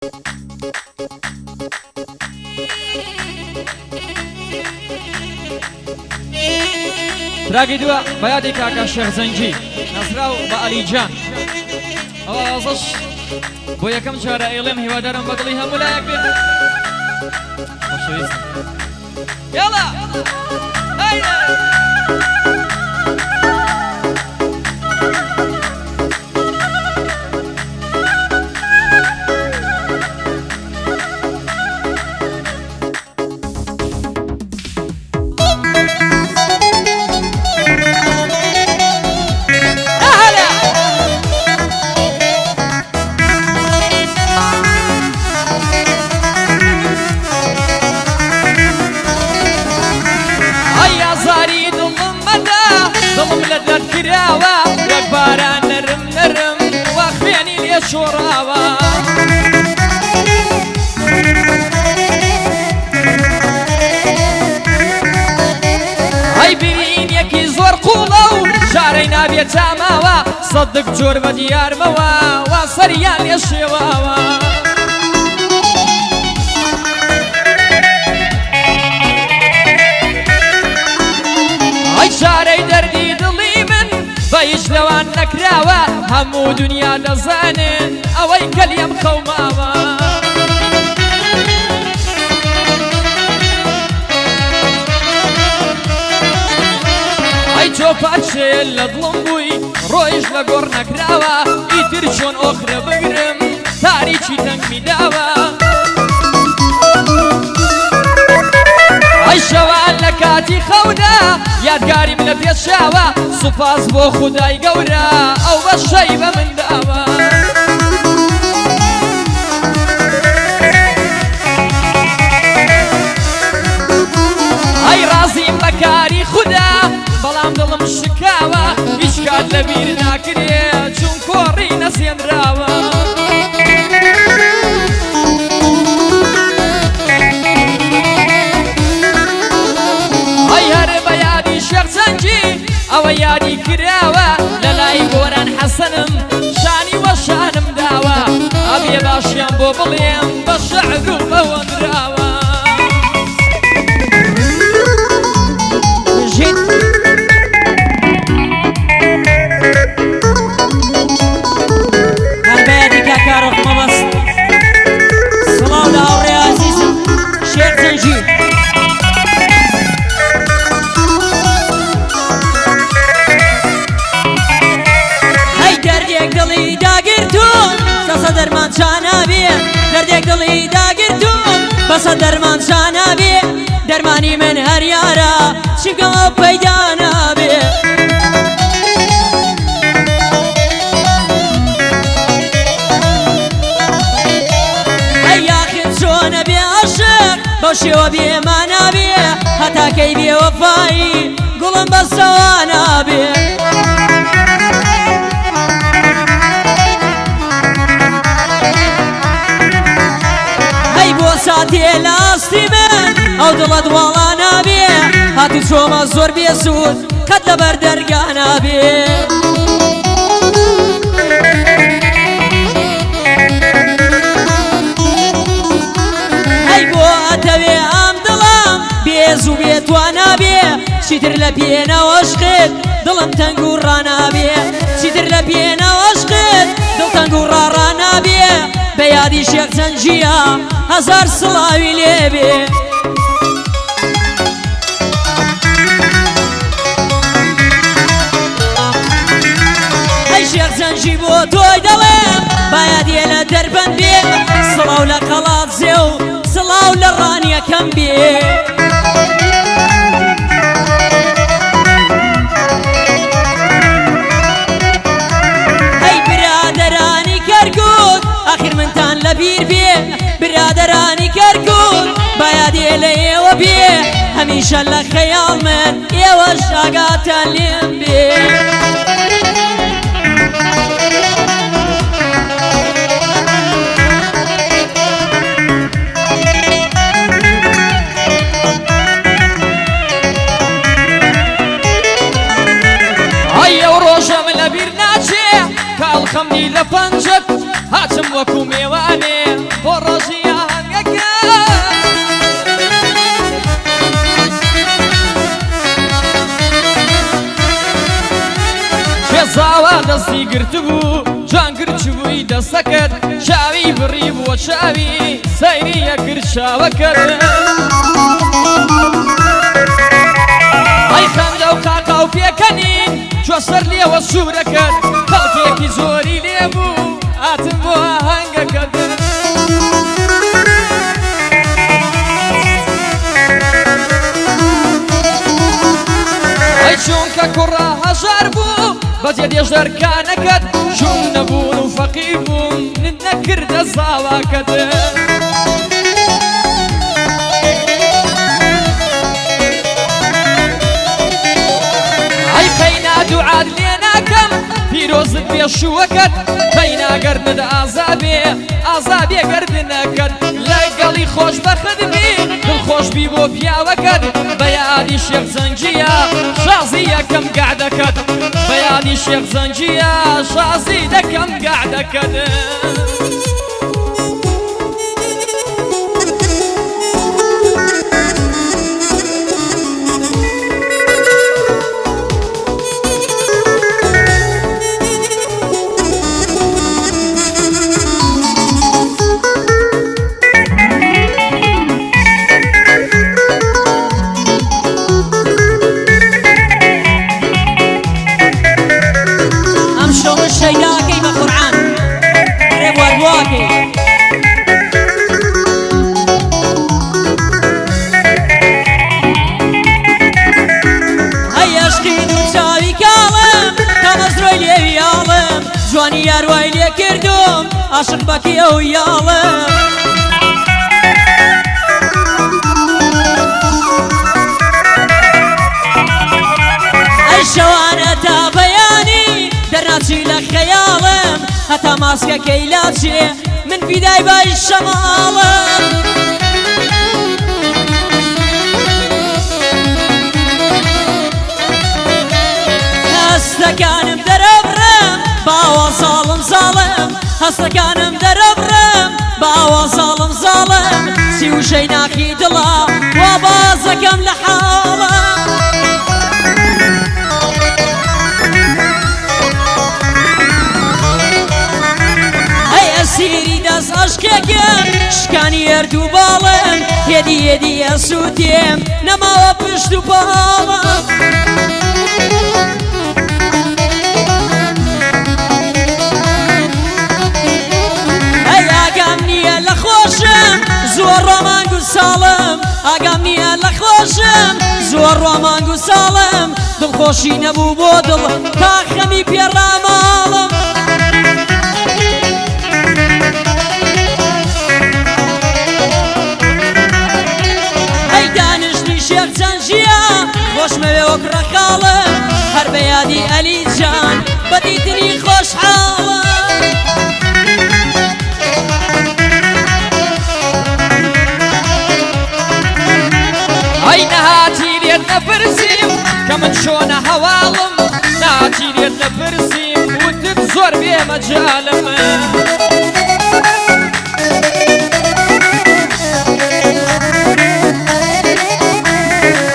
تراقي دوا بيادي كاكا الشيخ زنجي نصراو بأليجان أوازش بويا كم شهر إيلم هوادارم بقليها ملاك بيت يلا هيدا ظلم لدت كراوة وكباران نرم نرم واخفيني لي شراوة هاي بين يكي زور قولو شارينا بيتاماوة صدق جور بديار موا وصريان لي شواوة شاري دردي دلي من بايش لوان نكراوة همو دنيا دزانن اوي كليم خوماوة اي جو باتشي لظلم بوي رويش لقور نكراوة ايترشون اخرى بقرم تاريخي تنك مداوة اي شوان لكاتي خودا یادگاری من لبیت شاوه سپاس بو خدای گورا او بشیبه من داوه ای رازیم بکاری خدا بلام دلم شکاوه هیچ کات لبیر ناکریه چون کوری نسین راوه او یادی کراوه للای گوران حسنم شانی و شانم داوه ابی باشیم بو بلیم بشعر و بوندراوه جيت قلبي كاكا رقم بس صلاة داوري عزيزم شيخ زنجي دلي داگرتون ساسا درمان شانا بيه دردك دلي داگرتون بسا درمان شانا بيه درماني من هر يارا شبقا بيدانا بيه اي اخر شونا بيه عشق بوشي وبيه مانا بيه حتى كي بيه وفاي قلن بسوانا بيه ساتي لاستي من او دلت والانا بيه هاتو شوما زور بيه سود قد لبر درقانا بيه هاي بو اتوي ام دلم بيزو بيت وانا بيه شتر لبينا واشقد دلم تنقور رانا بيه شتر لبينا واشقد دل تنقور رانا بيه بيادي شيخ زنجية هزار صلاوي ليبي اي شيخ زنجي بو توي دلم بيادي لدربن بيه صلاو لقلات زيو صلاو للرانية كم بيه آخر من تان لبير بيه برادراني كركون بيادي لي وبيه هميشه لخيال من يوش آقات الليم بيه هيا وروجه من لبير ناجي كالخمني لبنجت هاتم وكو ميواني گرتبوو جان گرچ بووی دەستەکەت چاوی بڕی بووە چاوی سەیری یەکرد چاوەکەت ئەی خەمدە و قاقاو پێکەنین جوە سەر لێوە سوورەکەت خەڵکێکی زۆری لێبوو هاتم بۆ ئاهەنگەکەت ئەی چونکە کوڕە هەژار بوو بەجێ دێژەرکانەکەت چون نەبوون و فەقیر بووم نەکردە زاواکەت ئەی قەینا دوعات لێ ناکەم پیرۆزت بێشووەکەت قەیناگەرنت ئازابێ ئازابێ گەردنەکەت لەگەڵی خۆشبەخت بی دڵخۆش بی بۆ پیاوەکەت بە یادی شێخ زەنگیە شازی یەکەم گعدەکەت بە یادی شێخ زەنگیە شازی دەکەم گعدەکەت جوانی یاروای لێ کردوم عاشق بەکی ئەو یاڵم ئەی شەوانە تا بەیانی دەرناچی لە خەیاڵم هەتا ماسکەکەی لاچێ من فیدای بای شەماڵم هەستەکانم دەرەبڕم باوە زاڵم زاڵم هەستەکانم دەرەبڕم باوە زاڵم زاڵم سیوشەی ناخی دڵە وا بازەکەم لە حاڵم ئەی ئەسیری دەست عەشقێکم شکانی هەردوو باڵم هێدی هێدی ئەسووتێم نەماوە پشت و پاڵم زۆر ڕۆمانگ و ساڵم ئاگام نییە لە خۆشم زۆر ڕۆمانگ و ساڵم دڵخۆشی نەبوو بۆ دڵ تا خەمی پێڕاماڵم ئەی دانیشتی شێخ زەنگیە خۆشمەوێ وەک ڕەخاڵم هەر بە یادی ئەلی جان بەدیتنی خۆشحاڵم ئەی نەهاتی لێت نەپرسیم کە من چۆنە هەواڵم نهاتی لێت نەپرسیم وتت زۆر بێمەجالم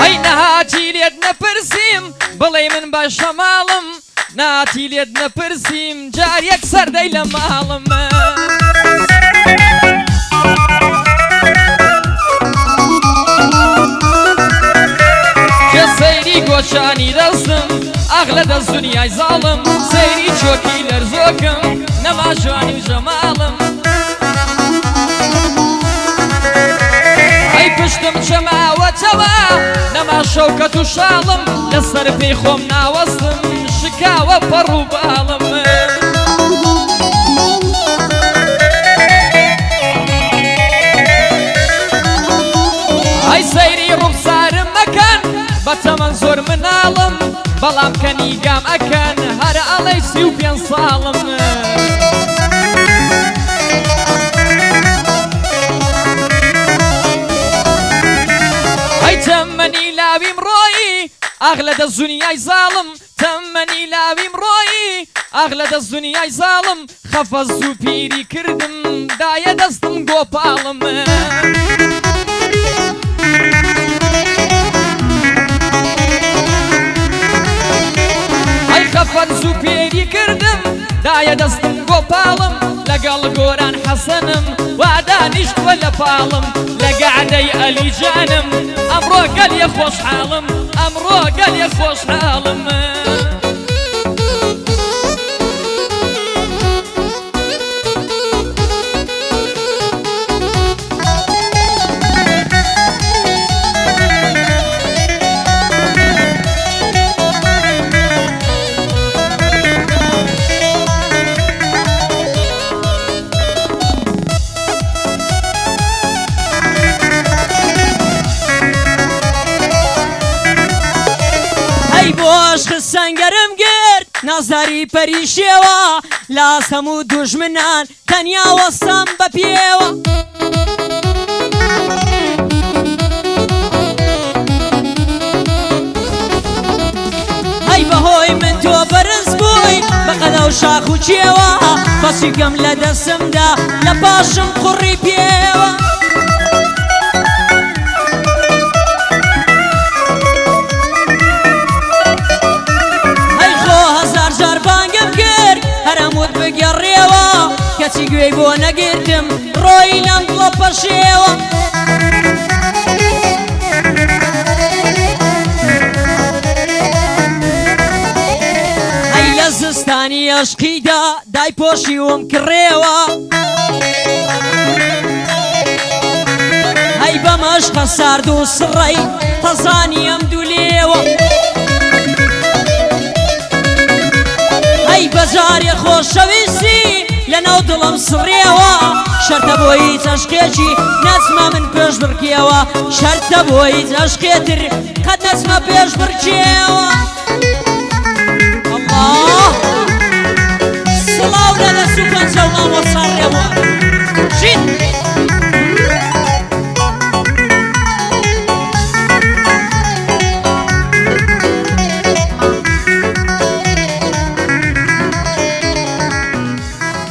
ئەی نەهاتی لێت نەپرسیم بڵێ من بە شەماڵم نهاتی لێت نەپرسیم جارێک سەردەی لە ماڵم سەیری گۆچانی دەستم ئاغ لە دەست دونیای زاڵم سەیری چۆکی لەرزۆکم نەما جوانی و ژەماڵم ئەی پشتم چەماوەتەوە نەما شەوکەت و شاڵم لەسەر پێی خۆم ناوەستم شکاوە پەڕ و باڵم ئەی سەیری ڕوخسارم مەکەن بەتەمەن زۆر مناڵم بەڵام کەنیگام ئەکەن هەرە ئەڵەی 35 ساڵم ئەی تەمەنی لاویم ڕۆیی ئاغ لە دەست دونیای زاڵم تەمەنی لاویم ڕۆیی ئاغ لە دەست دونیای زاڵم خەفە زوو پیری کردم دایە دەستم گۆپاڵم ئەی خەفەت زوو پێری کردم پاڵم لەگەڵ گۆران حەسەنم وادانیشتوە لە پاڵم لە گەعدەی ئەلیجانم ئەمڕۆ گەلێ خۆشحاڵم ئەمڕۆ گەلێ خۆشحاڵم عشق سەنگەرم گرت نازداری پەریشێوە لاس هەموو دوژمنان تەنیا وەستەم بە پێوە هەی بەهۆی من تۆ بەرز بووی بە قەدە و شاخ و چێوە بەچی گەم لە دەستمدا لە پاشم قوڕی پێوە هەرەموت بگەڕێوە کەچی گوێی بۆ نەگرتم ڕۆی لەم دڵە پەشێوە ئەی لە زستانی عەشقیدا دای پۆشی وم کڕێوە ئەی بەم عەشقە سارد و سڕەی تەزانی ئەم دوولێوە ئەی بەجارێ خۆشەویستی لەناو دڵم سڕێوە شەرتە بۆ هیچ عەشقێکی نەچمە من پێش بڕکێوە شەرتە بۆ هیچ عەشقێتر قەت نەچمە پێش بڕکێوە الله سڵاو لە دەست و پەنجە و مامۆستا